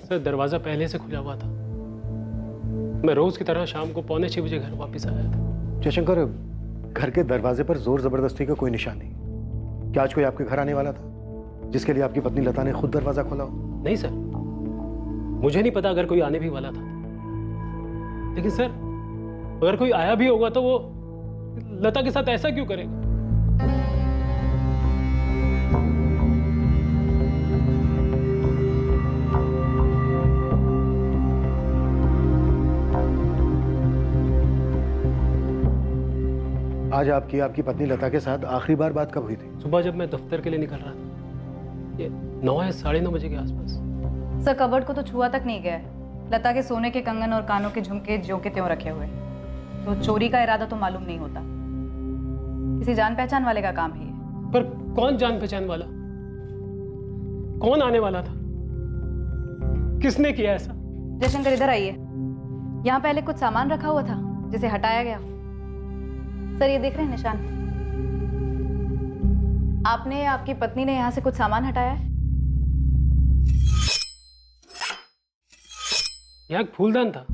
Sir दरवाजा पहले से खुला हुआ था। मैं रोज की तरह शाम को 5:45 घर वापस आया था। जयशंकर, घर के दरवाजे पर जोर जबरदस्ती का कोई निशान नहीं। क्या आज कोई आपके घर आने वाला था जिसके लिए आपकी पत्नी लता ने खुद दरवाजा खोला हो? नहीं सर, मुझे नहीं पता अगर कोई आने भी वाला था, लेकिन सर अगर कोई आया भी होगा तो वो लता के साथ ऐसा क्यों करेगा? आज आपकी पत्नी लता के साथ आखिरी बार बात कब हुई थी? सुबह जब मैं दफ्तर के लिए निकल रहा था, ये 9 या 9:30 बजे के आसपास। सर कबर्ड को तो छुआ तक नहीं गया है। लता के सोने के कंगन और कानों के झुमके ज्यों के त्यों रखे हुए, तो चोरी का इरादा तो मालूम नहीं होता। किसी जान पहचान वाले का काम ही है। पर कौन जान पहचान वाला? कौन आने वाला था? किसने किया ऐसा? जयशंकर इधर आइए। यहाँ पहले कुछ सामान रखा हुआ था जिसे हटाया गया। सर ये देख रहे हैं निशान? आपने या आपकी पत्नी ने यहाँ से कुछ सामान हटाया है? यहाँ एक फूलदान था।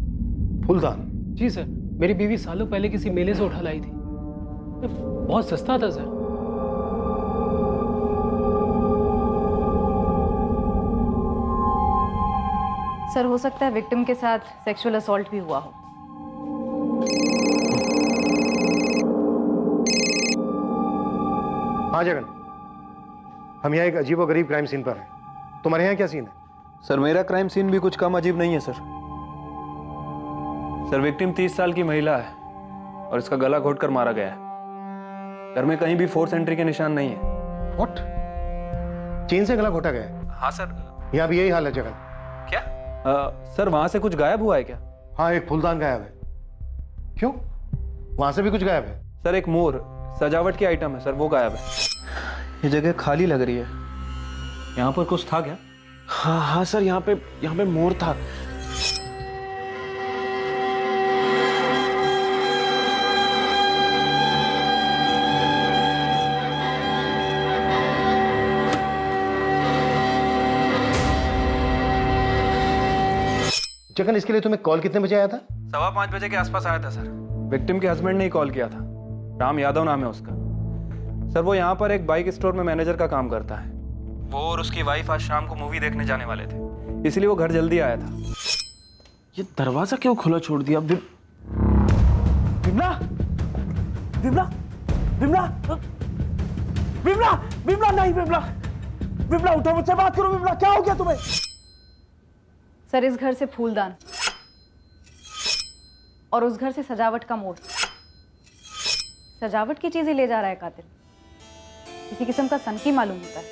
फूलदान? जी सर, मेरी बीवी सालों पहले किसी मेले से उठा लाई थी। बहुत सस्ता था सर। सर हो सकता है विक्टिम के साथ सेक्सुअल असॉल्ट भी हुआ हो। हाँ जगन, हम यहाँ एक अजीबोगरीब क्राइम सीन पर हैं। तुम्हारे यहाँ क्या सीन है? सर मेरा क्राइम सीन भी कुछ कम अजीब नहीं है सर। सर विक्टिम 30 साल की महिला है और इसका गला घोटकर मारा गया है। घर में कहीं भी फोर्स एंट्री के निशान नहीं है। व्हाट? चेन से गला घोटा गया है? हाँ सर। यहाँ भी यही हाल है जगन। क्या? सर वहां से कुछ गायब हुआ है क्या? हाँ, एक फूलदान गायब है। क्यों? वहां से भी कुछ गायब है? सर एक मोर सजावट की आइटम है सर, वो गायब है। ये जगह खाली लग रही है। यहाँ पर कुछ था क्या? हाँ सर, यहाँ पे मोर था। जगन, इसके लिए तुम्हें कॉल कितने बजे आया था? 5:15 बजे के आसपास आया था सर। विक्टिम के हस्बैंड ने ही कॉल किया था। राम यादव नाम है उसका। सर वो यहाँ पर एक बाइक स्टोर में मैनेजर का काम करता है। वो और उसकी वाइफ आज शाम को मूवी देखने जाने वाले थे, इसलिए वो घर जल्दी आया था। ये दरवाजा क्यों खुला छोड़ दिया? विमला, विमला, विमला, विमला, विमला, नहीं विमला, विमला उठो, मुझसे बात करो। विमला क्या हो गया तुम्हें? सर इस घर से फूलदान और उस घर से सजावट का मोर। सजावट की चीजें ले जा रहा है कातिल। किसी किस्म का सनकी मालूम होता है।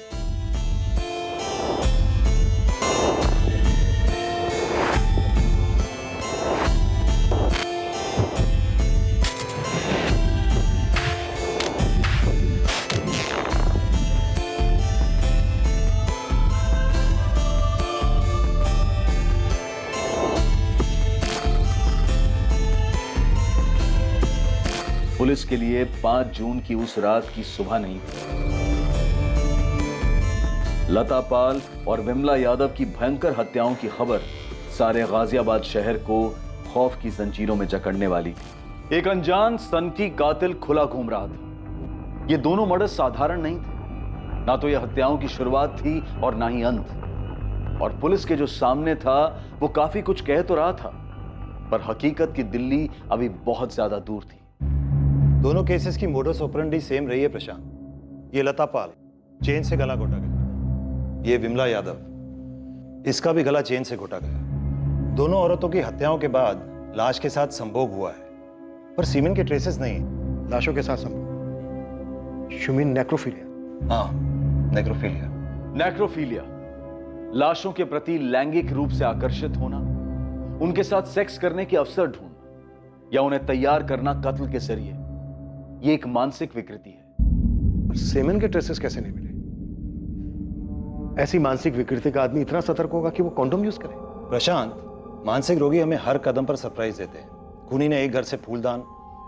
पुलिस के लिए 5 जून की उस रात की सुबह नहीं थी। लता पाल और विमला यादव की भयंकर हत्याओं की खबर सारे गाजियाबाद शहर को खौफ की जंजीरों में जकड़ने वाली थी। एक अनजान सनकी कातिल खुला घूम रहा था। ये दोनों मर्डर साधारण नहीं थे। ना तो यह हत्याओं की शुरुआत थी और ना ही अंत। और पुलिस के जो सामने था वो काफी कुछ कह तो रहा था, पर हकीकत की दिल्ली अभी बहुत ज्यादा दूर थी। दोनों केसेस की मोडस ऑपरेंडी सेम रही है प्रशांत। ये लता पाल, चेन से गला घोटा गया। ये विमला यादव, इसका भी गला चेन से घोटा गया। दोनों औरतों की हत्याओं के बाद लाश के साथ संभोग हुआ है, पर सीमेन के ट्रेसेस नहीं। लाशों के साथ संभोग? You mean necrophilia? हाँ, नेक्रोफिलिया। नेक्रोफिलिया लाशों के प्रति लैंगिक रूप से आकर्षित होना, उनके साथ सेक्स करने के अवसर ढूंढना या उन्हें तैयार करना कत्ल के जरिए, यह एक मानसिक विकृति है। सेमेन के ट्रेसेस कैसे नहीं मिले? ऐसी मानसिक विकृति का आदमी इतना सतर्क होगा कि वो कॉन्डोम यूज करे? प्रशांत, मानसिक रोगी हमें हर कदम पर सरप्राइज देते हैं। खूनी ने एक घर से फूलदान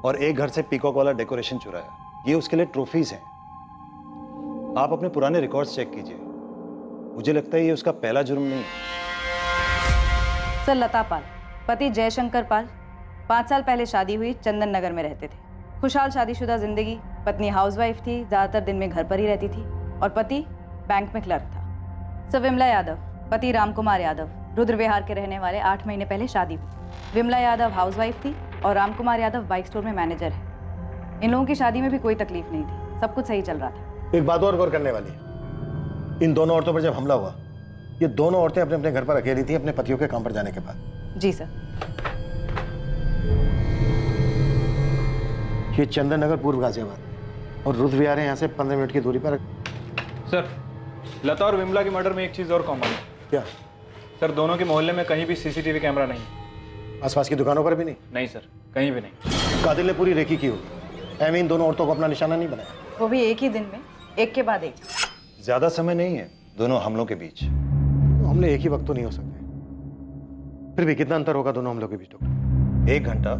और एक घर से पीकॉक वाला डेकोरेशन चुराया। ये उसके लिए ट्रॉफीज हैं। आप अपने पुराने रिकॉर्ड्स चेक कीजिए। मुझे लगता है ये उसका पहला जुर्म नहीं है। सर लता पाल, पति जयशंकर पाल, 5 साल पहले शादी हुई, चंदन नगर में रहते थे। खुशहाल शादीशुदा जिंदगी। पत्नी हाउसवाइफ थी, ज़्यादातर दिन में घर पर ही रहती थी, और पति बैंक में क्लर्क था। सर विमला यादव, पति रामकुमार यादव, रुद्र विहार के रहने वाले, 8 महीने पहले शादी हुई। विमला यादव हाउसवाइफ थी और रामकुमार यादव बाइक स्टोर में मैनेजर है। इन लोगों की शादी में भी कोई तकलीफ नहीं थी, सब कुछ सही चल रहा था। एक बात और गौर करने वाली है, इन दोनों औरतों पर जब हमला हुआ, ये दोनों औरतें अपने अपने घर पर अकेली थी अपने पतियों के काम पर जाने के बाद। जी सर। ये चंदन नगर पूर्व गाजियाबाद और रुद्र विहार है यहाँ से 15 मिनट की दूरी पर। सर लता और विमला की मर्डर में एक चीज़ और कॉमन है। क्या? सर दोनों के मोहल्ले में कहीं भी सीसीटीवी कैमरा नहीं है। आसपास की दुकानों पर भी नहीं? नहीं सर, कहीं भी नहीं। कातिल ने पूरी रेकी की होगी, ऐमें इन दोनों औरतों को अपना निशाना नहीं बनाया। वो भी एक ही दिन में, एक के बाद एक। ज्यादा समय नहीं है दोनों हमलों के बीच। हमले एक ही वक्त तो नहीं हो सकते, फिर भी कितना अंतर होगा दोनों हमलों के बीच डॉक्टर? 1 घंटा,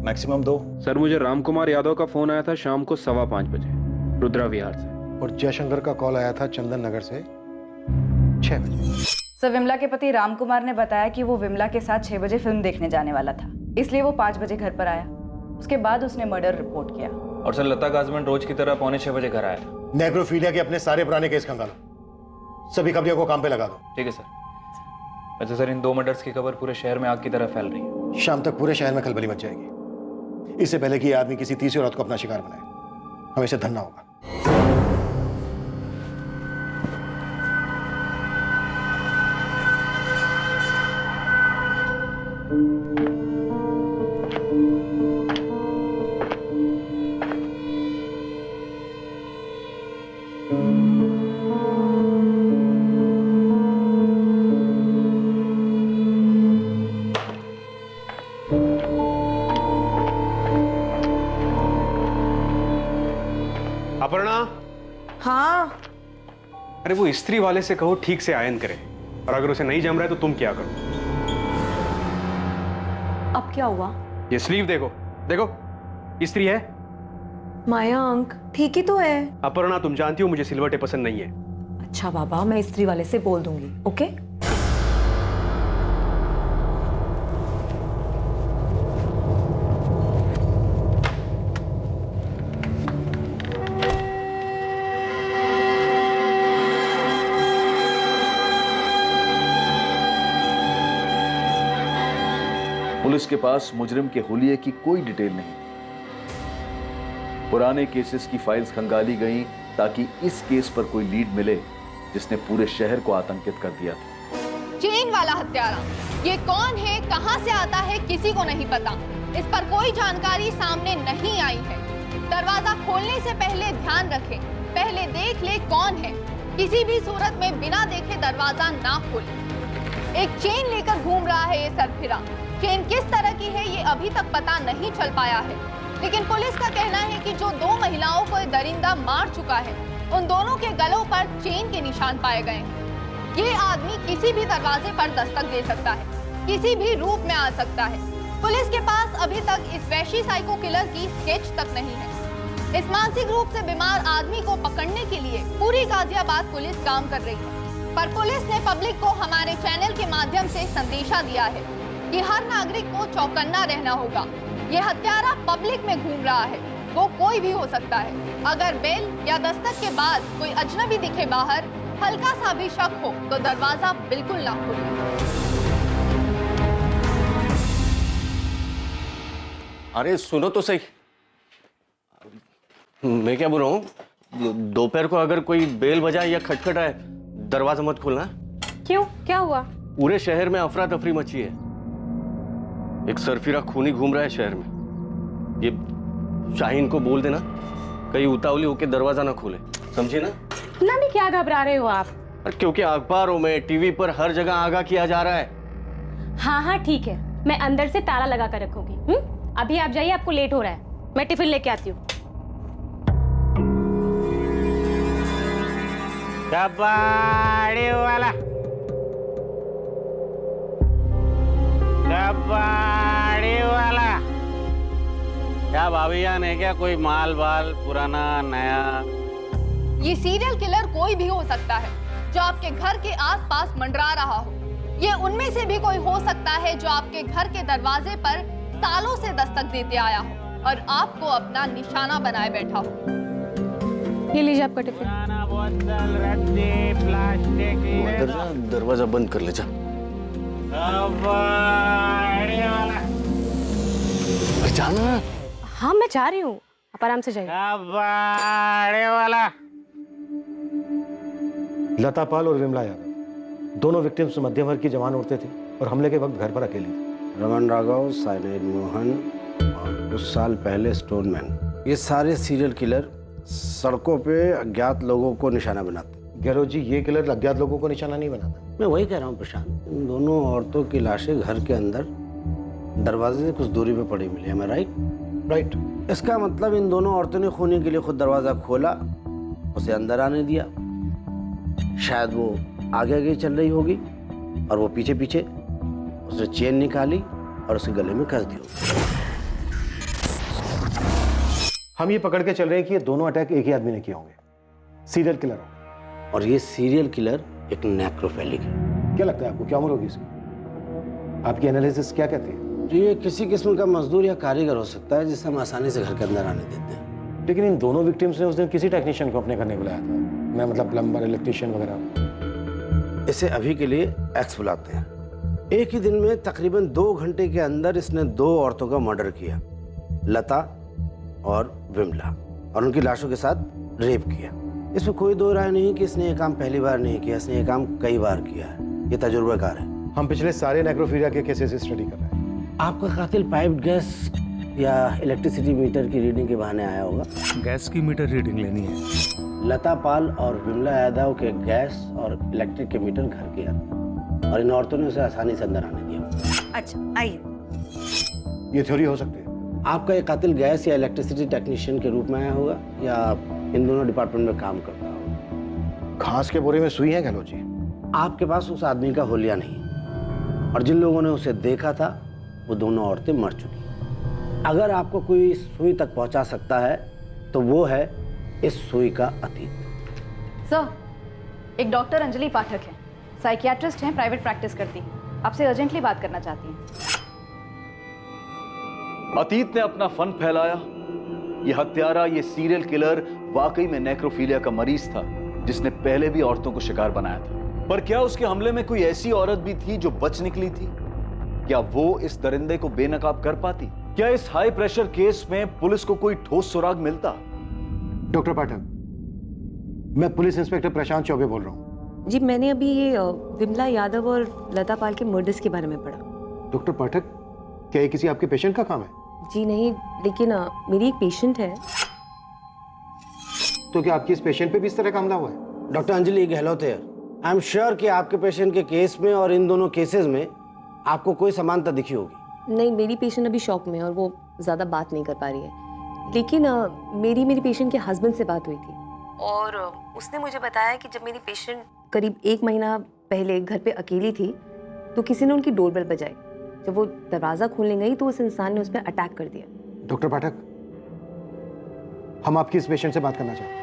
मैक्सिमम 2। सर मुझे रामकुमार यादव का फोन आया था शाम को 5:15 बजे रुद्रा विहार से, और जयशंकर का कॉल आया था चंदन नगर से 6 बजे। सर विमला के पति रामकुमार ने बताया कि वो विमला के साथ 6 बजे फिल्म देखने जाने वाला था, इसलिए वो 5 बजे घर पर आया। उसके बाद उसने मर्डर रिपोर्ट किया। और सर लता का हस्बैंड रोज की तरह 5:45 बजे घर आया था। नेक्रोफीलिया के अपने सारे पुराने केस खंगालो, सभी खबरियों को काम पे लगा दो। ठीक है सर। वैसे सर इन 2 मर्डर्स की खबर पूरे शहर में आग की तरह फैल रही है। शाम तक पूरे शहर में खलबली मच जाएगी। इससे पहले कि ये आदमी किसी तीसरी औरत को अपना शिकार बनाए, हमें इसे धरना होगा। अपर्णा, हाँ अरे वो इस्त्री वाले से कहो ठीक से आयन करे, और अगर उसे नहीं जम रहा है तो तुम क्या करो? अब क्या हुआ? ये स्लीव देखो, देखो इस्त्री है। मयंक ठीक ही तो है। अपर्णा तुम जानती हो मुझे सिलवटे पसंद नहीं है। अच्छा बाबा, मैं इस्त्री वाले से बोल दूंगी। ओके। पुलिस के पास मुजरिम के हुलिये की कोई डिटेल नहीं थी। पुराने केसेस की फाइल्स खंगाली गईं ताकि इस केस पर कोई लीड मिले जिसने पूरे शहर को आतंकित कर दिया था। चेन वाला हत्यारा, ये कौन है, कहां से आता है, किसी को नहीं पता। इस पर कोई जानकारी सामने नहीं आई है। दरवाजा खोलने से पहले ध्यान रखें, पहले देख ले कौन है। किसी भी सूरत में बिना देखे दरवाजा ना खोले। एक चेन लेकर घूम रहा है ये सरफिरा। चेन किस तरह की है ये अभी तक पता नहीं चल पाया है, लेकिन पुलिस का कहना है कि जो 2 महिलाओं को दरिंदा मार चुका है, उन दोनों के गलों पर चेन के निशान पाए गए हैं। ये आदमी किसी भी दरवाजे पर दस्तक दे सकता है, किसी भी रूप में आ सकता है। पुलिस के पास अभी तक इस वैशी साइको किलर की स्केच तक नहीं है। इस मानसिक रूप से बीमार आदमी को पकड़ने के लिए पूरी गाजियाबाद पुलिस काम कर रही है, पर पुलिस ने पब्लिक को हमारे चैनल के माध्यम से संदेशा दिया है कि हर नागरिक को चौकन्ना रहना होगा। ये हत्यारा पब्लिक में घूम रहा है, वो कोई भी हो सकता है। अगर बेल या दस्तक के बाद कोई अजनबी दिखे बाहर, हल्का सा भी शक हो तो दरवाजा बिल्कुल ना खोलें। अरे सुनो तो सही, मैं क्या बोल रहा हूँ, दोपहर को अगर कोई बेल बजाए या खटखटाए दरवाजा मत खोलना। क्यों, क्या हुआ? पूरे शहर में अफरा तफरी मची है। एक सरफिरा खूनी घूम रहा है शहर में। ये शाहीन को बोल देना कहीं उतावली होके दरवाजा ना खोले, समझे ना? इतना भी क्या घबरा रहे हो आप? क्योंकि अखबारों में, टीवी पर हर जगह आगाह किया जा रहा है। हाँ हाँ ठीक है, मैं अंदर से ताला लगा कर रखूंगी। अभी आप जाइए, आपको लेट हो रहा है। मैं टिफिन लेके आती हूँ। कबाड़ी वाला, कबाड़ी वाला, क्या भाभी जान है क्या? कोई माल बाल पुराना नया? ये सीरियल किलर कोई भी हो सकता है जो आपके घर के आसपास मंडरा रहा हो। ये उनमें से भी कोई हो सकता है जो आपके घर के दरवाजे पर सालों से दस्तक देते आया हो और आपको अपना निशाना बनाए बैठा हो। ये लीजिए आपका टिफिन। अंदर जा, दरवाजा बंद कर ले जा। जाना। हाँ मैं जा रही हूँ, आप आराम से जाइए। लता पाल और विमला यादव दोनों विक्टिम्स मध्यम वर्ग की जवान औरतें थी और हमले के वक्त घर पर अकेली थी। रमन राघव, साइनाइड मोहन और कुछ साल पहले स्टोनमैन, ये सारे सीरियल किलर सड़कों पे अज्ञात लोगों को निशाना बनाते। गहलोत जी, ये किलर अज्ञात लोगों को निशाना नहीं बनाता। मैं वही कह रहा हूँ प्रशांत, इन दोनों औरतों की लाशें घर के अंदर दरवाजे से कुछ दूरी पे पड़ी मिली। है राइट? इसका मतलब इन दोनों औरतों ने खूनी के लिए खुद दरवाजा खोला, उसे अंदर आने दिया। शायद वो आगे आगे चल रही होगी और वो पीछे पीछे उसने चेन निकाली और उसके गले में कस दी। हम ये पकड़ के चल रहे हैं कि ये दोनों अटैक एक ही आदमी ने किए होंगे, सीरियल किलर होंगे। और ये सीरियल किलर एक नेक्रोफिलिक है। क्या लगता है आपको, क्या उम्र होगी इसकी? आपकी एनालिसिस क्या कहती है? ये किसी किस्म का मजदूर या कारीगर हो सकता है जिसे हम आसानी से घर के अंदर आने देते हैं। लेकिन इन दोनों विक्टिम्स ने उस दिन किसी टेक्नीशियन को अपने घर नहीं बुलाया था। मैं मतलब प्लम्बर, इलेक्ट्रीशियन वगैरह। इसे अभी के लिए एक्स बुलाते हैं। एक ही दिन में तकरीबन 2 घंटे के अंदर इसने 2 औरतों का मर्डर किया, लता और विमला, और उनकी लाशों के साथ रेप किया। इसमें कोई दो राय नहीं कि इसने ये काम पहली बार नहीं किया, इसने ये काम कई बार किया है। ये तजुर्बाकार है। हम पिछले सारे नेक्रोफीलिया के केसेस स्टडी कर रहे हैं। आपका कातिल पाइप्ड गैस या इलेक्ट्रिसिटी मीटर की रीडिंग के बहाने आया होगा। गैस की मीटर रीडिंग लेनी है। लता पाल और विमला यादव के गैस और इलेक्ट्रिक के मीटर घर के अंदर, और इन औरतों ने उसे आसानी से अंदर आने दिया। अच्छा आइए। ये थ्योरी हो सकती है। आपका ये कातिल गैस या इलेक्ट्रिसिटी टेक्नीशियन के रूप में आया होगा या इन दोनों डिपार्टमेंट में काम करता होगा। घास के बोरे में सुई है गहलोत जी। आपके पास उस आदमी का होलिया नहीं, और जिन लोगों ने उसे देखा था वो दोनों औरतें मर चुकी। अगर आपको कोई सुई तक पहुंचा सकता है तो वो है इस सुई का अतीत। सर, एक डॉक्टर अंजलि पाठक है, साइकियाट्रिस्ट हैं, प्राइवेट प्रैक्टिस करती हैं, आपसे अर्जेंटली बात करना चाहती हैं। अतीत ने अपना फन फैलाया। ये हत्यारा, ये सीरियल किलर वाकई में नेक्रोफीलिया का मरीज था जिसने पहले भी औरतों को शिकार बनाया था। पर क्या उसके हमले में कोई ऐसी औरत भी थी जो बच निकली थी? क्या वो इस दरिंदे को बेनकाब कर पाती? क्या इस हाई प्रेशर केस में पुलिस को कोई ठोस सुराग मिलता? डॉक्टर पाठक, मैं पुलिस इंस्पेक्टर प्रशांत चौबे बोल रहा हूँ। जी मैंने अभी ये विमला यादव और लता पाल के मर्डर्स के बारे में पढ़ा। डॉक्टर पाठक, क्या ये किसी आपके पेशेंट का काम है? जी नहीं, लेकिन मेरी एक पेशेंट है। तो क्या आपकी इस पेशेंट पे भी इस तरह का हमला हुआ है? डॉक्टर अंजलि गहलोत है। आई एम श्योर कि आपके पेशेंट के केस में और इन दोनों केसेस में आपको कोई समानता दिखी होगी। नहीं, मेरी पेशेंट अभी शॉक में है और वो ज़्यादा बात नहीं कर पा रही है। लेकिन मेरी पेशेंट के हस्बैंड से बात हुई थी और उसने मुझे बताया कि जब मेरी पेशेंट करीब 1 महीना पहले घर पे अकेली थी तो किसी ने उनकी डोरबेल बजाई। जब वो दरवाज़ा खोलने गई तो उस इंसान ने उस पर अटैक कर दिया। डॉक्टर पाठक, हम आपकी इस पेशेंट से बात करना चाहते हैं।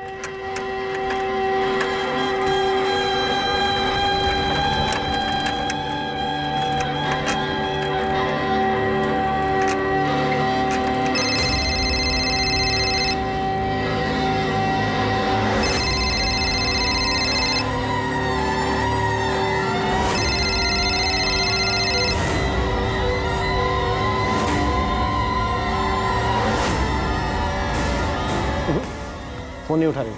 फोन नहीं उठा रही।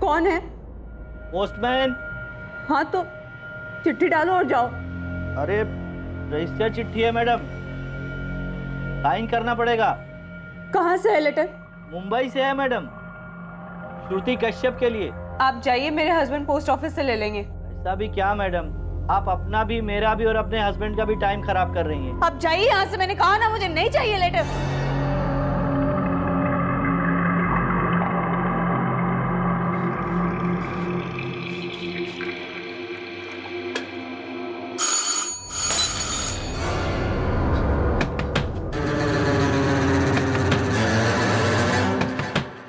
कौन है? पोस्टमैन। हाँ तो चिट्ठी डालो और जाओ। अरे रजिस्टर चिट्ठी है मैडम, साइन करना पड़ेगा। कहाँ से है लेटर? मुंबई से है मैडम, श्रुति कश्यप के लिए। आप जाइए, मेरे हस्बैंड पोस्ट ऑफिस से ले लेंगे। ऐसा भी क्या मैडम, आप अपना भी, मेरा भी और अपने हस्बैंड का भी टाइम खराब कर रही हैं। अब जाइए यहाँ से, मैंने कहा ना मुझे नहीं चाहिए लेटर।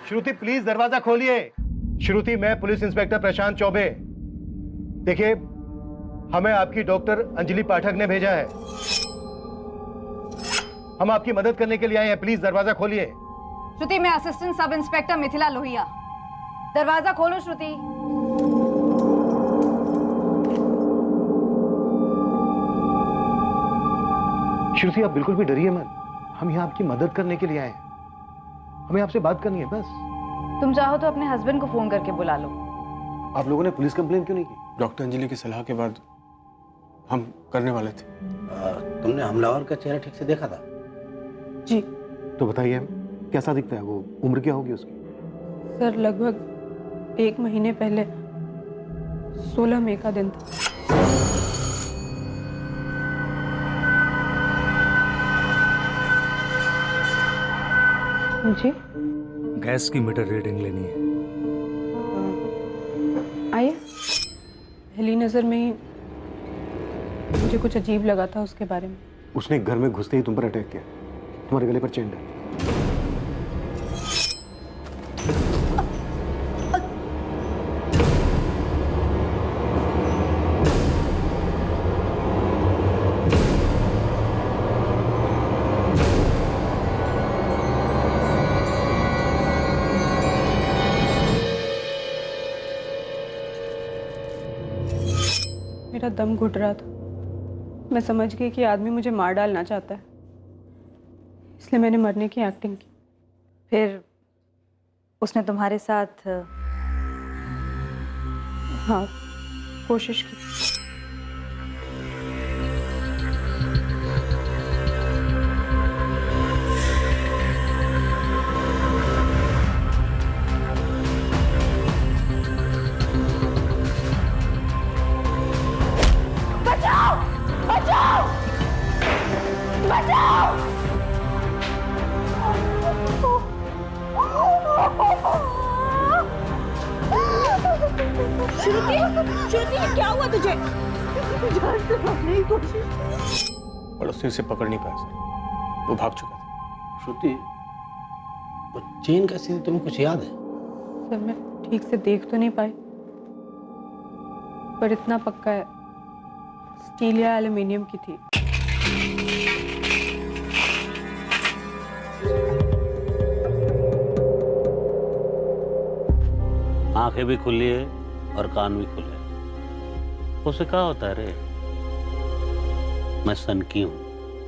श्रुति प्लीज दरवाजा खोलिए। श्रुति, मैं पुलिस इंस्पेक्टर प्रशांत चौबे। देखिए, हमें आपकी डॉक्टर अंजलि पाठक ने भेजा है। हम आपकी मदद करने के लिए आए हैं, प्लीज दरवाजा खोलिए। श्रुति, मैं assistant sub inspector Mithila Lohia. दरवाजा खोलो श्रुति। श्रुति, आप बिल्कुल भी डरिए मत, हम यहाँ आपकी मदद करने के लिए आए हैं। हमें आपसे बात करनी है बस। तुम चाहो तो अपने हस्बैंड को फोन करके बुला लो। आप लोगों ने पुलिस कंप्लेन क्यों नहीं की? डॉक्टर अंजलि की सलाह के बाद हम करने वाले थे। तुमने हमलावर का चेहरा ठीक से देखा था? जी तो बताइए, कैसा दिखता है वो? उम्र क्या होगी उसकी? सर, लगभग 1 महीने पहले 16 मई का दिन था। जी, गैस की मीटर रीडिंग लेनी है। आइए। पहली नज़र में ही मुझे कुछ अजीब लगा था उसके बारे में। उसने घर में घुसते ही तुम पर अटैक किया। तुम्हारे गले पर चेन है। मेरा दम घुट रहा था। मैं समझ गई कि आदमी मुझे मार डालना चाहता है, इसलिए मैंने मरने की एक्टिंग की। फिर उसने तुम्हारे साथ? हाँ, कोशिश की। बचाओ! बचाओ! बचाओ! श्रुति, श्रुति, क्या हुआ तुझे? जान से मारने की कोशिश। पड़ोसी उसे पकड़ नहीं पाया सर, वो भाग चुका था। श्रुति, वो चेन कैसी थी, तुम्हें कुछ याद है? सर, मैं ठीक से देख तो नहीं पाई, पर इतना पक्का है स्टील या एल्युमिनियम की थी। आंखें भी खुली है और कान भी खुले। उसे क्या होता है रे? मैं सनकी हूँ,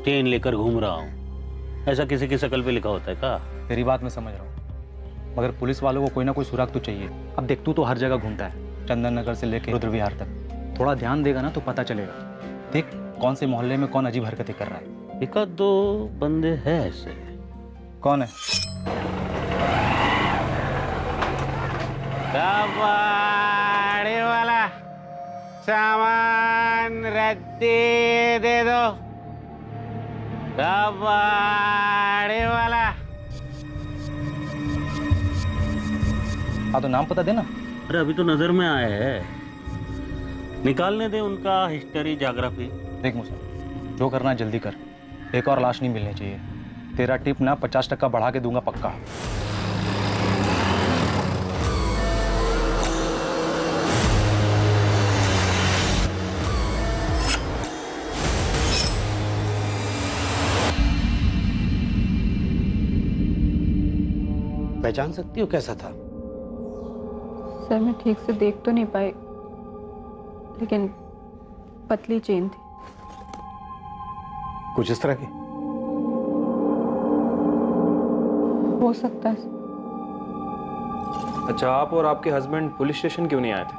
चेन लेकर घूम रहा हूँ। ऐसा किसी की शक्ल पे लिखा होता है क्या? तेरी बात मैं समझ रहा हूँ, मगर पुलिस वालों को कोई ना कोई सुराग तो चाहिए। अब देख, तू तो हर जगह घूमता है, चंदन नगर से लेकर रुद्र विहार तक। थोड़ा ध्यान देगा ना तो पता चलेगा। देख, कौन से मोहल्ले में कौन अजीब हरकतें कर रहा है। एक आध दो बंदे हैं ऐसे। कौन है? कबाड़ी वाला सामान रद्दी दे दो। कबाड़ी वाला। हाँ तो नाम पता देना। अरे अभी तो नजर में आए हैं, निकालने दे उनका हिस्ट्री ज्योग्राफी। देख मुझे, जो करना है जल्दी कर, एक और लाश नहीं मिलनी चाहिए। तेरा टिप ना 50% बढ़ा के दूंगा पक्का। पहचान सकती हो कैसा था? सर, मैं ठीक से देख तो नहीं पाई, लेकिन पतली चेन थी। कुछ इस तरह की? हो सकता है। अच्छा, आप और आपके हस्बैंड पुलिस स्टेशन क्यों नहीं आए थे?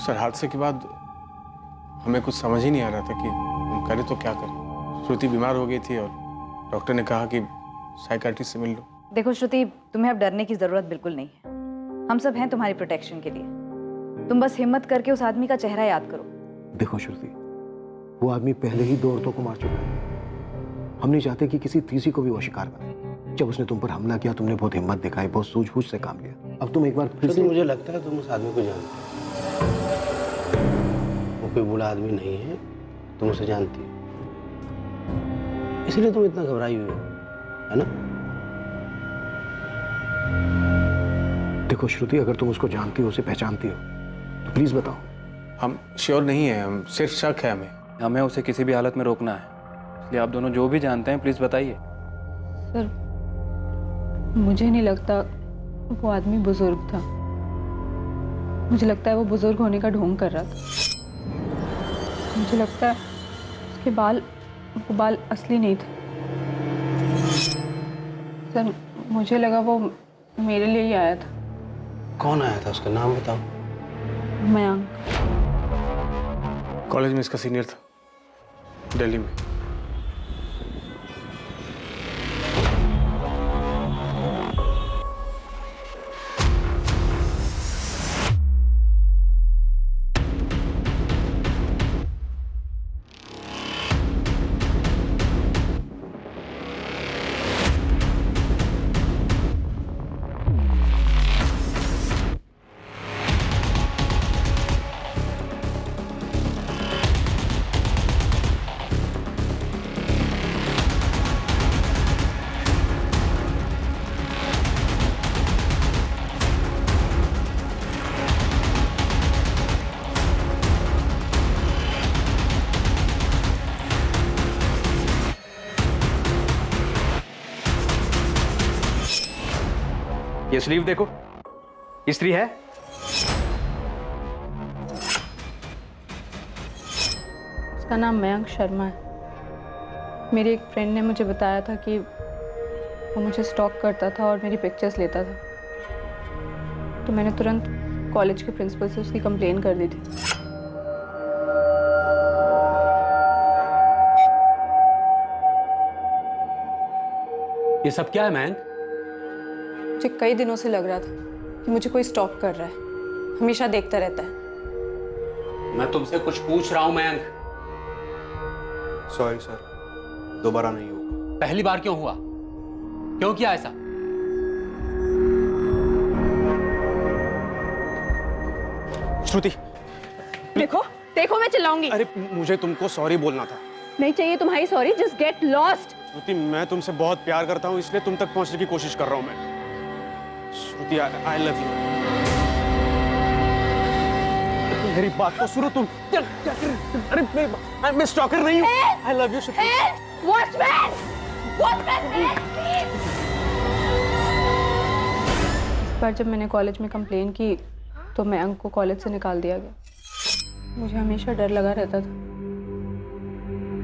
सर, हादसे के बाद हमें कुछ समझ ही नहीं आ रहा था कि हम करें तो क्या करें। श्रुति बीमार हो गई थी और डॉक्टर ने कहा कि साइकाट्रिस्ट से मिल लो। देखो श्रुति, तुम्हें अब डरने की जरूरत बिल्कुल नहीं है। हम सब हैं तुम्हारी प्रोटेक्शन के लिए। तुम बस हिम्मत करके उस आदमी का चेहरा याद करो। देखो श्रुति, वो आदमी पहले ही 2 औरतों को मार चुका है। हम नहीं चाहते कि किसी तीसरी को भी वो शिकार बने। जब उसने तुम पर हमला किया तुमने बहुत हिम्मत दिखाई, बहुत सूझबूझ से काम लिया। अब तुम एक बार फिर से मुझे लगता है तुम उस आदमी को जानते हो। वो कोई बुरा आदमी नहीं है, तुम उसे जानती हो, इसलिए तुम इतना घबराई हुई हो, है ना? देखो श्रुति, अगर तुम उसको जानती हो, उसे पहचानती हो, तो प्लीज बताओ। हम श्योर नहीं है, हम सिर्फ शक है। हमें उसे किसी भी हालत में रोकना है, इसलिए आप दोनों जो भी जानते हैं प्लीज बताइए। सर, मुझे नहीं लगता वो आदमी बुजुर्ग था। मुझे लगता है वो बुजुर्ग होने का ढोंग कर रहा था। मुझे लगता है उसके वो बाल असली नहीं थे। सर, मुझे लगा वो मेरे लिए ही आया था। कौन आया था? उसका नाम बताओ। मयंक। कॉलेज में इसका सीनियर था, दिल्ली में। ये स्लीव देखो, इस्त्री है। उसका नाम मयंक शर्मा है। मेरी एक फ्रेंड ने मुझे बताया था कि वो मुझे स्टॉक करता था और मेरी पिक्चर्स लेता था, तो मैंने तुरंत कॉलेज के प्रिंसिपल से उसकी कंप्लेन कर दी थी। ये सब क्या है मयंक? मुझे कई दिनों से लग रहा था कि मुझे कोई स्टॉक कर रहा है, हमेशा देखता रहता है। मैं तुमसे कुछ पूछ रहा हूं मयंक। सॉरी सर, दोबारा नहीं होगा। पहली बार क्यों हुआ? क्यों किया ऐसा? श्रुति, देखो देखो, मैं चिल्लाऊंगी। अरे मुझे तुमको सॉरी बोलना था। नहीं चाहिए तुम्हारी सॉरी, जस्ट गेट लॉस्ट। श्रुति, मैं तुमसे बहुत प्यार करता हूँ, इसलिए तुम तक पहुंचने की कोशिश कर रहा हूँ मैं। श्रुति, आई लव यू। मेरी बात तो सुनो तुम। क्या कर रहे? अरे मैं स्टॉकर नहीं हूँ। I love you Shruti. Watchman, watchman, इस बार जब मैंने कॉलेज में कंप्लेन की तो मयंक को कॉलेज से निकाल दिया गया। मुझे हमेशा डर लगा रहता था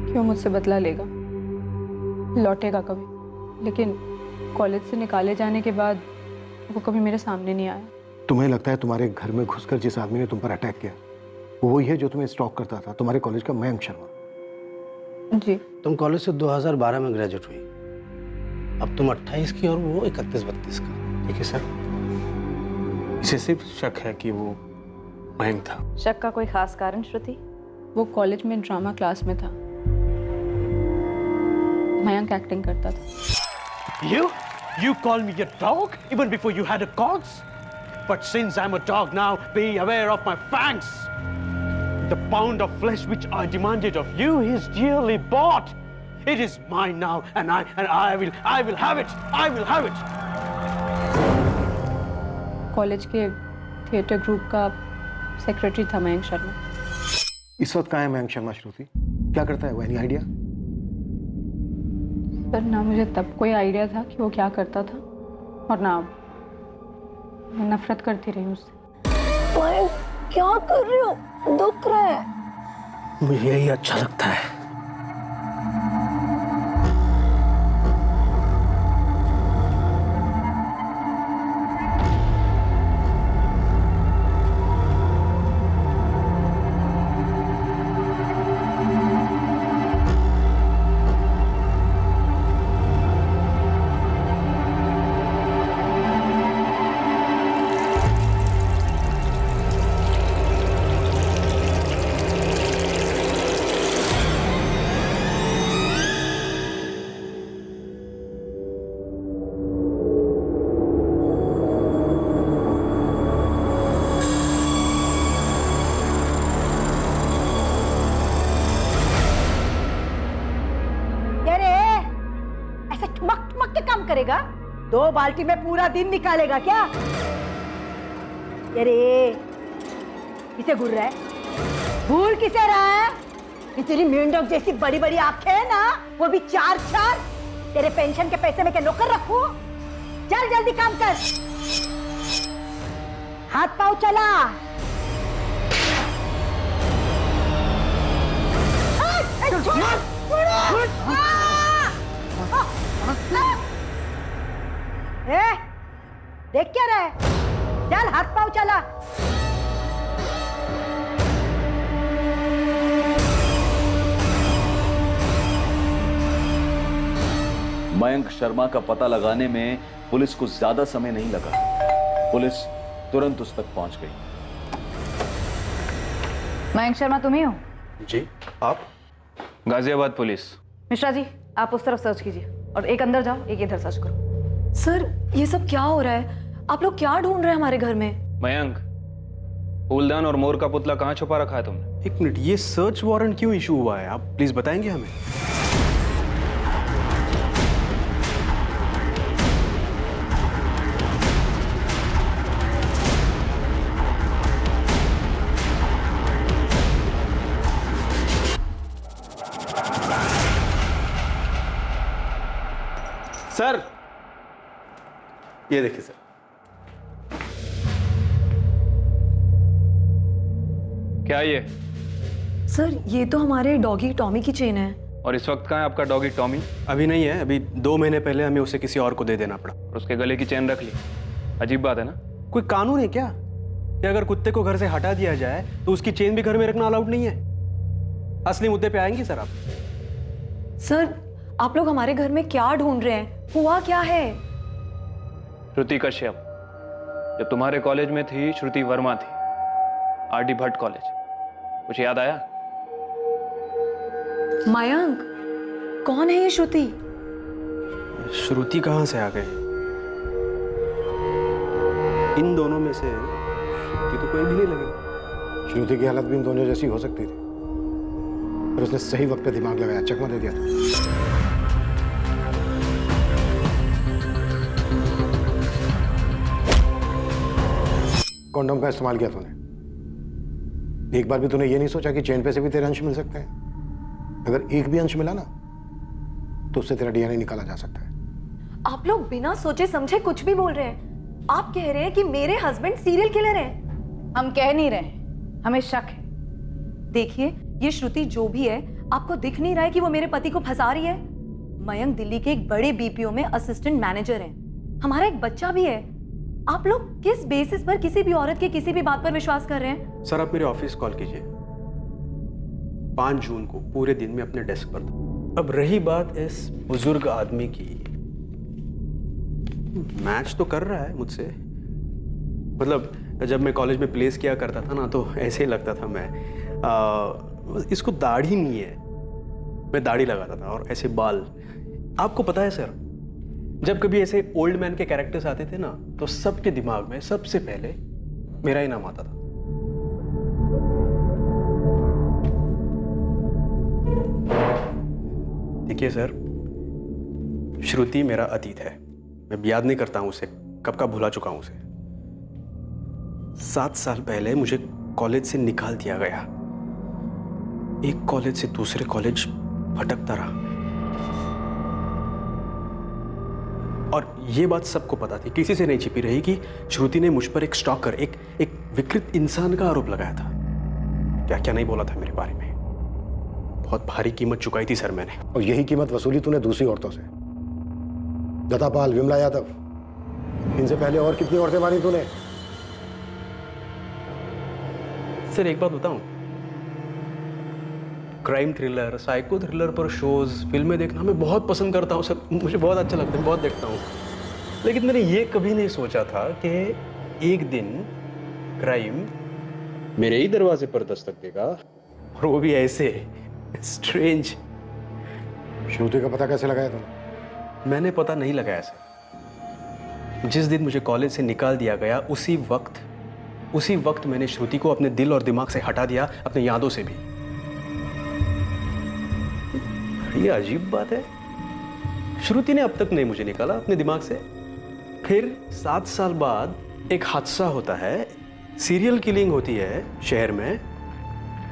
कि वो मुझसे बदला लेगा, लौटेगा कभी। लेकिन कॉलेज से निकाले जाने के बाद वो कभी मेरे सामने नहीं आया। तुम्हें लगता है तुम्हारे घर में घुसकर जिस आदमी ने तुम पर अटैक किया वो वही है जो तुम्हें स्टॉक करता था, तुम्हारे कॉलेज का मयंक शर्मा? जी। तुम कॉलेज से 2012 में ग्रेजुएट हुई, अब तुम 28 की और वो 31-32 का। ठीक है सर, इसे सिर्फ शक है कि वो मयंक था। शक का कोई खास कारण श्रुति? वो कॉलेज में ड्रामा क्लास में था, मयंक एक्टिंग करता था। You call me a dog even before you had a cause? But since I'm a dog now, be aware of my fangs. The pound of flesh which I demanded of you is dearly bought. It is mine now, and I will have it. I will have it. College के theatre group का secretary था मयंक शर्मा। इस वक्त कहाँ है मयंक शर्मा श्रुति? क्या करता है वो? Any idea? सर, ना मुझे तब कोई आइडिया था कि वो क्या करता था और ना अब। मैं नफरत करती रही उससे। क्या कर रही हो? दुख रहा है। मुझे यही अच्छा लगता है। करेगा? 2 बाल्टी में पूरा दिन निकालेगा क्या? अरे किसे घूर रहा है? भूल किसे रहा है? ये तेरी मेंढक जैसी बड़ी बड़ी आंखें है ना, वो भी 4-4। तेरे पेंशन के पैसे में क्या नौकर रखूं? चल जल्दी काम कर, हाथ पाँव चला। देख क्या रहा है? चल हाथ पाँव चला। मयंक शर्मा का पता लगाने में पुलिस को ज्यादा समय नहीं लगा। पुलिस तुरंत उस तक पहुंच गई। मयंक शर्मा तुम ही हो? जी, आप? गाजियाबाद पुलिस। मिश्रा जी, आप उस तरफ सर्च कीजिए और एक अंदर जाओ, एक इधर सर्च करो। सर, ये सब क्या हो रहा है? आप लोग क्या ढूंढ रहे हैं हमारे घर में? मयंक, फूलदान और मोर का पुतला कहाँ छुपा रखा है तुमने? एक मिनट, ये सर्च वारंट क्यों इशू हुआ है? आप प्लीज बताएंगे हमें। सर, ये देखिए सर। क्या ये? सर, ये तो हमारे डॉगी टॉमी की चेन है। और इस वक्त कहाँ है आपका डॉगी टॉमी? अभी नहीं है, अभी 2 महीने पहले हमें उसे किसी और को दे देना पड़ा। और उसके गले की चेन रख ली? अजीब बात है ना। कोई कानून है क्या कि अगर कुत्ते को घर से हटा दिया जाए तो उसकी चेन भी घर में रखना अलाउड नहीं है? असली मुद्दे पे आएंगे सर आप। सर, आप लोग हमारे घर में क्या ढूंढ रहे हैं? हुआ क्या है? श्रुति कश्यप, जो तुम्हारे कॉलेज में थी, श्रुति वर्मा थी, आरडी भट्ट कॉलेज। कुछ याद आया? मयंक, कौन है ये श्रुति? श्रुति कहाँ से आ गए? इन दोनों में से श्रुति तो कोई भी नहीं लगी। श्रुति की हालत भी इन दोनों जैसी हो सकती थी, पर उसने सही वक्त पे दिमाग लगाया, चकमा दे दिया था। कॉन्डोम का इस्तेमाल किया तूने। एक बार भी तूने ये नहीं सोचा कि चेन पे से भी तेरे अंश मिल सकते हैं? अगर एक भी अंश मिला ना तो उससे तेरा डीएनए निकाला जा सकता है। आप लोग बिना सोचे समझे कुछ भी बोल रहे हैं। आप कह रहे हैं कि मेरे हस्बैंड सीरियल किलर हैं। हम कह नहीं रहे, हमें शक है। देखिए, ये श्रुति जो भी है, आपको दिख नहीं रहा है कि वो मेरे पति को फंसा रही है? मयंक दिल्ली के एक बड़े बीपीओ में असिस्टेंट मैनेजर हैं। हमारा एक बच्चा भी है। आप लोग किस बेसिस पर किसी भी औरत के किसी भी बात पर विश्वास कर रहे हैं? सर, आप मेरे ऑफिस कॉल कीजिए 5 जून को पूरे दिन में अपने डेस्क पर। अब रही बात इस बुजुर्ग आदमी की, मैच तो कर रहा है मुझसे। मतलब जब मैं कॉलेज में प्लेस किया करता था ना, तो ऐसे ही लगता था मैं। इसको दाढ़ी नहीं है, मैं दाढ़ी लगाता था और ऐसे बाल। आपको पता है सर, जब कभी ऐसे ओल्ड मैन के कैरेक्टर्स आते थे ना, तो सबके दिमाग में सबसे पहले मेरा ही नाम आता था। देखिए सर, श्रुति मेरा अतीत है। मैं याद नहीं करता हूं उसे, कब का भुला चुका हूं उसे। 7 साल पहले मुझे कॉलेज से निकाल दिया गया। एक कॉलेज से दूसरे कॉलेज भटकता रहा। और ये बात सबको पता थी, किसी से नहीं छिपी रही, कि श्रुति ने मुझ पर एक स्टॉकर, एक विकृत इंसान का आरोप लगाया था। क्या क्या नहीं बोला था मेरे बारे में। बहुत भारी कीमत चुकाई थी सर मैंने। और यही कीमत वसूली तूने दूसरी औरतों से। लता पाल, विमला यादव, इनसे पहले और कितनी औरतें मारी तूने? सर एक बात बताऊं, क्राइम थ्रिलर, साइको थ्रिलर पर शोज, फिल्में देखना मैं बहुत पसंद करता हूं सर। मुझे बहुत अच्छा लगता है, बहुत देखता हूं। लेकिन मैंने ये कभी नहीं सोचा था कि एक दिन क्राइम मेरे ही दरवाजे पर दस्तक देगा, और वो भी ऐसे स्ट्रेंज। श्रुति का पता कैसे लगाया तुमने? मैंने पता नहीं लगाया सर। जिस दिन मुझे कॉलेज से निकाल दिया गया, उसी वक्त मैंने श्रुति को अपने दिल और दिमाग से हटा दिया, अपनी यादों से भी। ये अजीब बात है, श्रुति ने अब तक नहीं मुझे निकाला अपने दिमाग से। फिर 7 साल बाद एक हादसा होता है, सीरियल किलिंग होती है शहर में,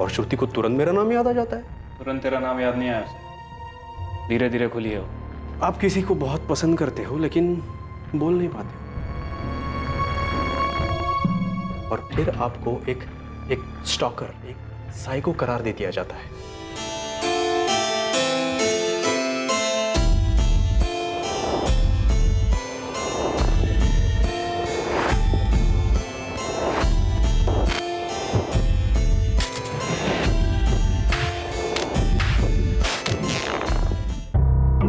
और श्रुति को तुरंत मेरा नाम याद आ जाता है। तुरंत तेरा नाम याद नहीं आया उसे, धीरे धीरे खुली है वो। आप किसी को बहुत पसंद करते हो लेकिन बोल नहीं पाते हो, और फिर आपको एक स्टॉकर, एक साइको करार दे दिया जाता है।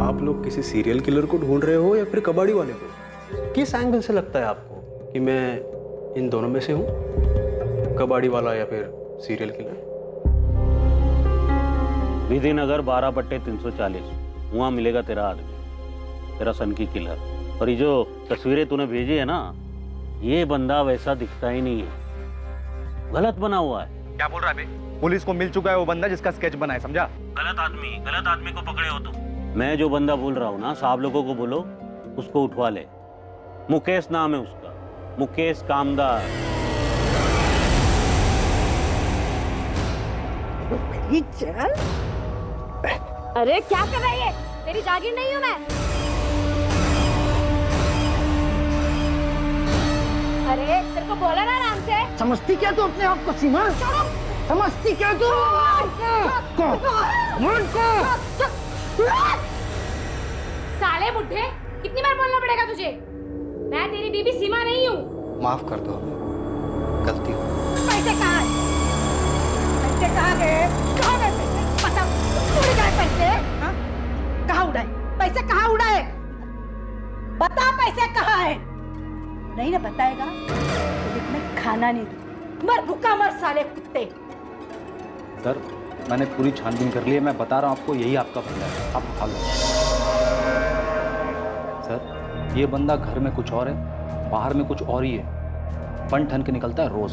आप लोग किसी सीरियल किलर को ढूंढ रहे हो या फिर कबाड़ी वाले को? किस एंगल से लगता है आपको कि मैं इन दोनों में से हूं, कबाड़ी वाला या फिर सीरियल किलर? विधि नगर 12/340, वहां मिलेगा तेरा आदमी, तेरा सन की किलर। और ये जो तस्वीरें तूने भेजी है ना, ये बंदा वैसा दिखता ही नहीं है, गलत बना हुआ है। क्या बोल रहा है बे? पुलिस को मिल चुका है वो बंदा जिसका स्केच बना है, समझा? गलत आदमी को पकड़े हो तुम। मैं जो बंदा बोल रहा हूँ ना, साहब लोगों को बोलो उसको उठवा ले। मुकेश नाम है उसका, मुकेश कामदार। चल। अरे क्या कर रही है? तेरी जागीर नहीं हूँ मैं। अरे तेरे को बोला ना आराम से। समझती क्या तू अपने आप को सीमा? समझती क्या तू? साले बुड्ढे, कितनी बार बोलना पड़ेगा तुझे? मैं तेरी बीबी सीमा नहीं हूँ। माफ कर दो, गलती हो। पैसे कहाँ है? पैसे कहाँ गए? कहाँ गए पैसे? पता उड़ गए पैसे? हाँ? कहाँ उड़ाए? पैसे कहाँ उड़ाए? बता पैसे कहाँ है? नहीं ना बताएगा तो मैं खाना नहीं दूँ। मर भूखा मर साले कुत्ते। सर मैंने पूरी छानबीन कर ली है, मैं बता रहा हूँ आपको, यही आपका बंदा है, आप उठा लो। सर ये बंदा घर में कुछ और है, बाहर में कुछ और ही है, बन ठन के निकलता है रोज।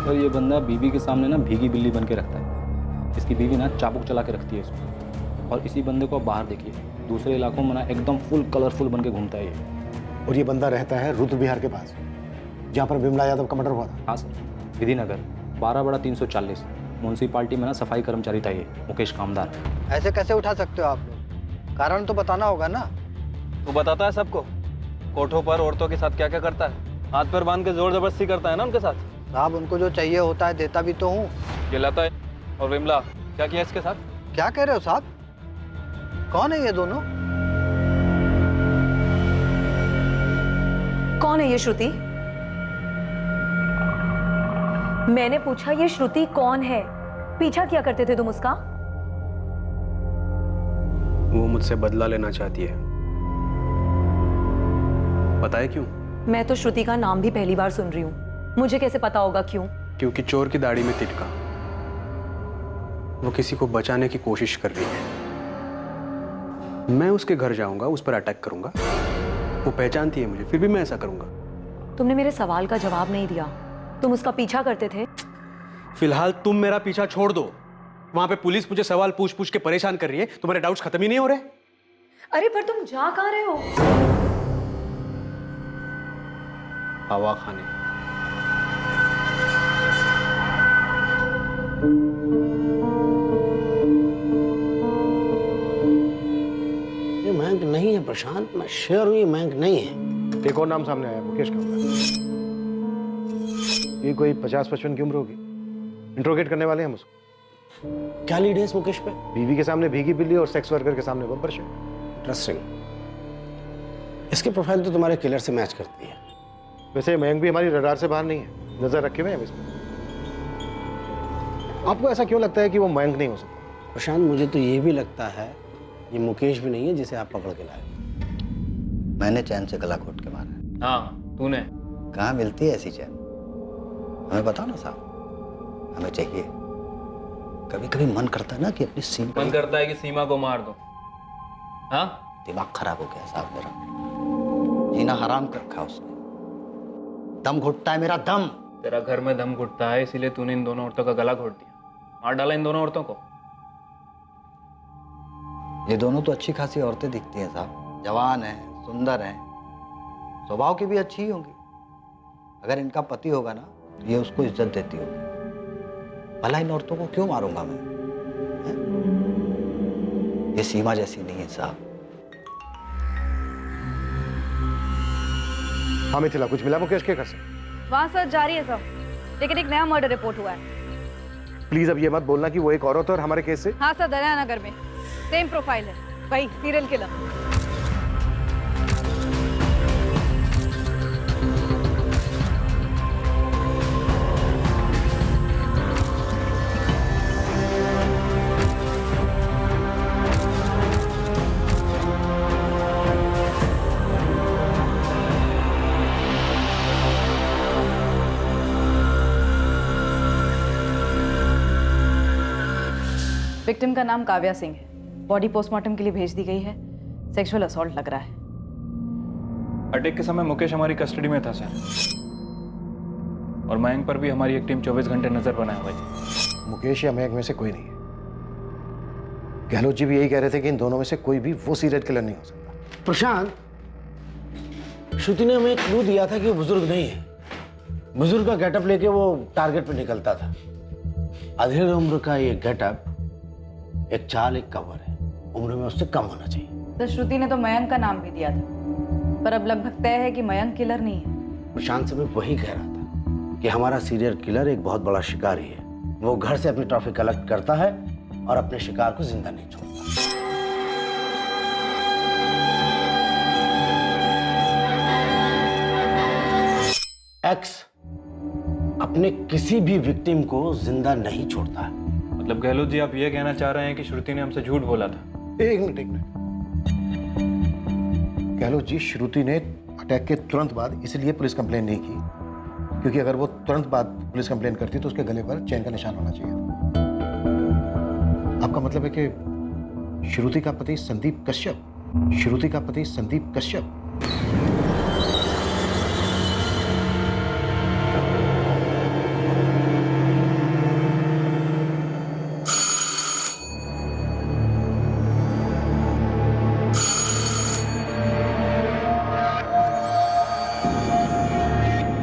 सर ये बंदा बीवी के सामने ना भीगी बिल्ली बन के रखता है, इसकी बीवी ना चाबुक चला के रखती है इसको। और इसी बंदे को आप बाहर देखिए, दूसरे इलाकों में ना एकदम फुल कलरफुल बन के घूमता है ये। और ये बंदा रहता है रुद्र विहार के पास, जहाँ पर विमला यादव का मर्डर हुआ था। हाँ सर, विधि नगर 12/340 म्यूनसिपालिटी में ना सफाई कर्मचारी था ये, मुकेश कामदार। ऐसे कैसे उठा सकते हो आप लोग? कारण तो बताना होगा ना। तू बताता है सबको कोठों पर औरतों के साथ क्या क्या करता है, हाथ पैर बांध के जोर जबरदस्ती करता है ना उनके साथ। साहब उनको जो चाहिए होता है देता भी तो हूँ। ये लता और विमला क्या किया इसके साथ? क्या कह रहे हो साहब? कौन है ये दोनों? कौन है ये श्रुति? मैंने पूछा ये श्रुति कौन है? पीछा किया करते थे तुम उसका? वो मुझसे बदला लेना चाहती है। पता है क्यों? मैं तो श्रुति का नाम भी पहली बार सुन रही हूँ, मुझे कैसे पता होगा क्यों? क्योंकि चोर की दाढ़ी में तिनका। वो किसी को बचाने की कोशिश कर रही है। मैं उसके घर जाऊंगा, उस पर अटैक करूंगा। वो पहचानती है मुझे, फिर भी मैं ऐसा करूंगा। तुमने मेरे सवाल का जवाब नहीं दिया। तुम उसका पीछा करते थे? फिलहाल तुम मेरा पीछा छोड़ दो। वहां पे पुलिस मुझे सवाल पूछ पूछ के परेशान कर रही है, तुम्हारे डाउट्स खत्म ही नहीं हो रहे। अरे पर तुम जा कहाँ रहे हो? हवा खाने। ये मयंक नहीं है प्रशांत, मैं श्योर हूँ ये मयंक नहीं है। एक और नाम सामने आया, मुकेश कामदार। ये कोई 50-55 की उम्र होगी। इंट्रोगेट करने वाले हैं हम उसको। क्या लीड है इस मुकेश पे? बीवी के सामने भीगी बिल्ली और सेक्स वर्कर के सामने बब्बर शेर। इंटरेस्टिंग। इसकी प्रोफाइल तो तुम्हारे किलर से मैच करती है। वैसे मयंक भी हमारी रडार से बाहर नहीं है, नजर रखे हुए हैं हम इस पर। आपको ऐसा क्यों लगता है कि वो मयंक नहीं हो सकता? प्रशांत मुझे तो ये भी लगता है ये मुकेश भी नहीं है जिसे आप पकड़ के लाए। मैंने चैन से गला घोट के मारा। हाँ तूने। कहाँ मिलती है ऐसी चैन? हमें बताओ ना साहब, हमें चाहिए। कभी कभी मन करता है ना कि अपनी सीमा, मन करता है कि सीमा को मार दो। हाँ दिमाग खराब हो गया साहब मेरा, जीना हराम कर रखा उसने। दम घुटता है मेरा दम। तेरा घर में दम घुटता है, इसीलिए तूने इन दोनों औरतों का गला घोट दिया, मार डाला इन दोनों औरतों को। ये दोनों तो अच्छी खासी औरतें दिखती हैं साहब, जवान हैं, सुंदर हैं, स्वभाव की भी अच्छी ही होंगी। अगर इनका पति होगा ना तो ये उसको इज्जत देती होगी। भला इन औरतों को क्यों मारूंगा मैं? हैं? ये सीमा जैसी नहीं है साहब। हाँ मिथिला, कुछ मिला मुकेश के घर से? वहाँ सर्च जारी है सर, लेकिन एक नया मर्डर रिपोर्ट हुआ है। प्लीज अब ये मत बोलना कि वो एक औरत है और हमारे केस से। हाँ सर, दरिया नगर में सेम प्रोफाइल है, वही सीरियल किलर। विक्टिम का नाम काव्या सिंह है। बॉडी पोस्टमार्टम के लिए भेज दी गई है। सेक्सुअल असॉल्ट लग रहा है। अटैक के समय मुकेश हमारी कस्टडी में था सर, और मयंक पर भी हमारी एक टीम 24 घंटे नजर बनाए हुए थी। मुकेश या मयंक में से कोई नहीं है। गहलोत जी भी यही कह रहे थे कि इन दोनों में से कोई भी वो सीरियल किलर नहीं हो सकता। प्रशांत, श्रुति ने हमें क्लू दिया था कि वो बुजुर्ग नहीं है। बुजुर्ग का गेटअप लेके वो टारगेट पे निकलता था। अधेड़ उम्र का ये गेटअप एक चाल, एक कवर है। उम्र में उससे कम होना चाहिए। तो श्रुति ने तो मयंक का नाम भी दिया था, पर अब लगभग तय है कि मयंक किलर नहीं है। प्रशांत से मैं वही कह रहा था कि हमारा सीरियल किलर एक बहुत बड़ा शिकारी है। वो घर से अपनी ट्रॉफी कलेक्ट करता है और अपने शिकार को जिंदा नहीं छोड़ता। एक्स अपने किसी भी विक्टिम को जिंदा नहीं छोड़ता है। मतलब गहलोत जी आप ये कहना चाह रहे हैं कि श्रुति ने हमसे झूठ बोला था? एक मिनट। गहलोत जी, श्रुति ने अटैक के तुरंत बाद इसलिए पुलिस कंप्लेन नहीं की क्योंकि अगर वो तुरंत बाद पुलिस कंप्लेन करती तो उसके गले पर चेन का निशान होना चाहिए। आपका मतलब है कि श्रुति का पति संदीप कश्यप, श्रुति का पति संदीप कश्यप।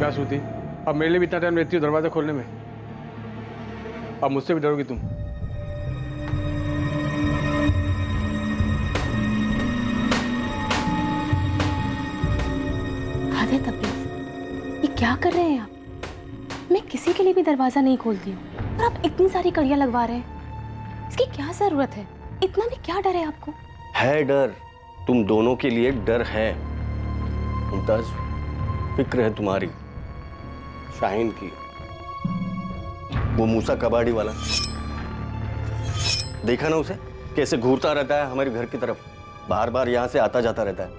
श्रुति, अब मेरे लिए भी इतना टाइम लेती हो दरवाजा खोलने में? अब मुझसे भी डरोगी तुम? हद है तबरेज़, ये क्या कर रहे हैं आप? मैं किसी के लिए भी दरवाजा नहीं खोलती हूँ और आप इतनी सारी कड़ियाँ लगवा रहे हैं। इसकी क्या जरूरत है? इतना भी क्या डर है आपको? है डर, तुम दोनों के लिए डर है। मुमताज, फिक्र है तुम्हारी शाहीन की। वो मूसा कबाड़ी वाला, देखा ना उसे कैसे घूरता रहता है हमारे घर की तरफ, बार बार यहाँ से आता जाता रहता है।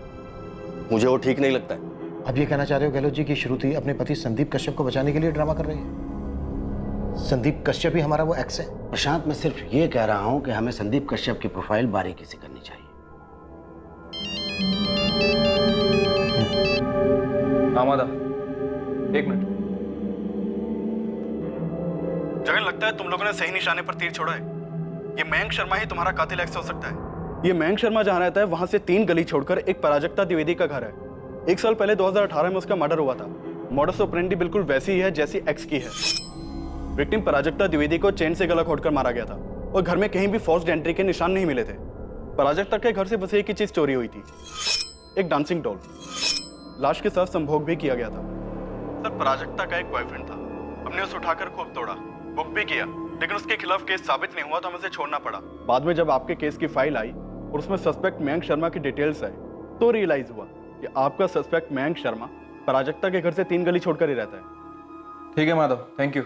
मुझे वो ठीक नहीं लगता है। अब ये कहना चाह रहे हो गहलोत जी कि श्रुति अपने पति संदीप कश्यप को बचाने के लिए ड्रामा कर रही है? संदीप कश्यप ही हमारा वो एक्स है। प्रशांत, मैं सिर्फ ये कह रहा हूँ कि हमें संदीप कश्यप की प्रोफाइल बारीकी से करनी चाहिए। आमादा, एक मिनट। जगन, लगता है तुम लोगों ने सही निशाने पर तीर छोड़ा है। ये मयंक शर्मा ही तुम्हारा कातिल एक्स हो सकता है। ये मयंक शर्मा जहां रहता है वहां से 3 गली छोड़कर एक पराजक्ता द्विवेदी का घर है। 1 साल पहले 2018 में उसका मर्डर हुआ था। मॉडस ऑपरेंडी बिल्कुल वैसी ही है जैसी एक्स की है। विक्टिम पराजक्ता द्विवेदी को चेन से गला घोटकर मारा गया था और घर में कहीं भी फोर्स्ड एंट्री के निशान नहीं मिले थे। पराजक्ता के घर से बस एक ही चीज चोरी हुई थी, एक डांसिंग डॉल। लाश के साथ संभोग भी किया गया था। सर, पराजक्ता का एक बॉयफ्रेंड था, हमने उसे उठाकर खूब तोड़ा, बुक भी किया, लेकिन उसके खिलाफ केस साबित नहीं हुआ तो हमें उसे छोड़ना पड़ा। बाद में जब आपके केस की फाइल आई और उसमें सस्पेक्ट मयंक शर्मा की डिटेल्स आई तो रियलाइज हुआ कि आपका सस्पेक्ट मयंक शर्मा पराजक्ता के घर से 3 गली छोड़कर ही रहता है। ठीक है माधव, थैंक यू।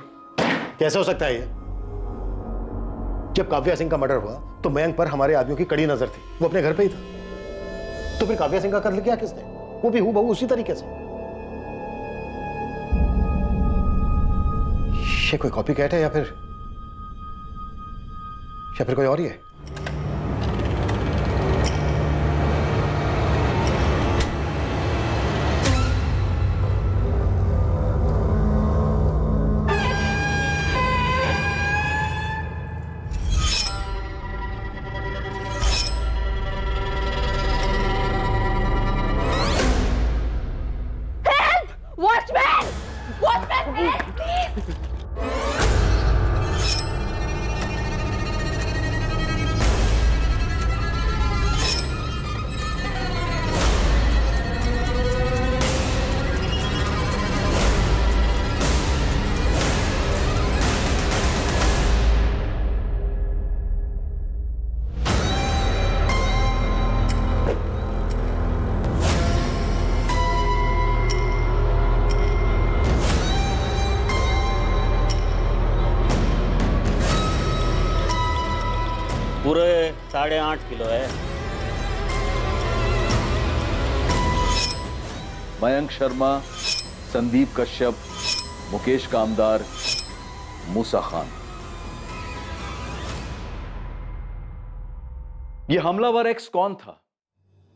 कैसे हो सकता है ये? जब काव्या सिंह का मर्डर हुआ तो मयंक पर हमारे आदमियों की कड़ी नजर थी, वो अपने घर पे ही था। तो फिर काव्या सिंह का कत्ल किया किसने? वो भी हूबहू उसी तरीके से। ये कोई कॉपी कैट है या फिर कोई और ही है? पूरे 8.5 किलो है। मयंक शर्मा, संदीप कश्यप, मुकेश कामदार, मूसा खान। यह हमलावर एक्स कौन था?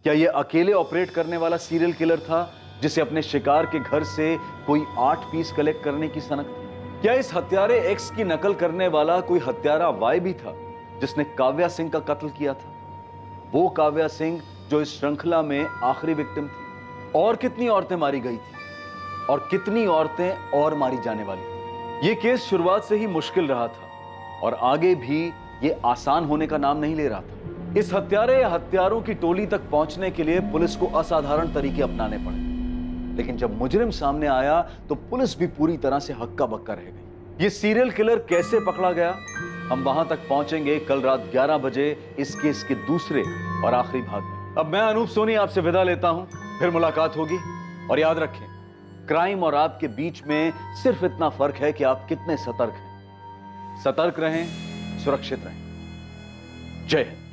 क्या यह अकेले ऑपरेट करने वाला सीरियल किलर था जिसे अपने शिकार के घर से कोई 8 पीस कलेक्ट करने की सनक थी? क्या इस हत्यारे एक्स की नकल करने वाला कोई हत्यारा वाई भी था जिसने काव्या सिंह का कत्ल किया था? वो काव्या सिंह जो इस श्रृंखला में आखिरी विक्टिम थी। और कितनी औरतें मारी गई थी और कितनी औरतें और मारी जाने वाली थी? ये केस शुरुआत से ही मुश्किल रहा था और आगे भी ये आसान होने का नाम नहीं ले रहा था। इस हत्यारे या हत्यारों की टोली तक पहुंचने के लिए पुलिस को असाधारण तरीके अपनाने पड़े, लेकिन जब मुजरिम सामने आया तो पुलिस भी पूरी तरह से हक्का बक्का रह गई। ये सीरियल किलर कैसे पकड़ा गया, हम वहां तक पहुंचेंगे कल रात 11 बजे इस केस के दूसरे और आखिरी भाग में। अब मैं अनूप सोनी आपसे विदा लेता हूं, फिर मुलाकात होगी। और याद रखें, क्राइम और आपके बीच में सिर्फ इतना फर्क है कि आप कितने सतर्क हैं। सतर्क रहें, सुरक्षित रहें। जय हिंद।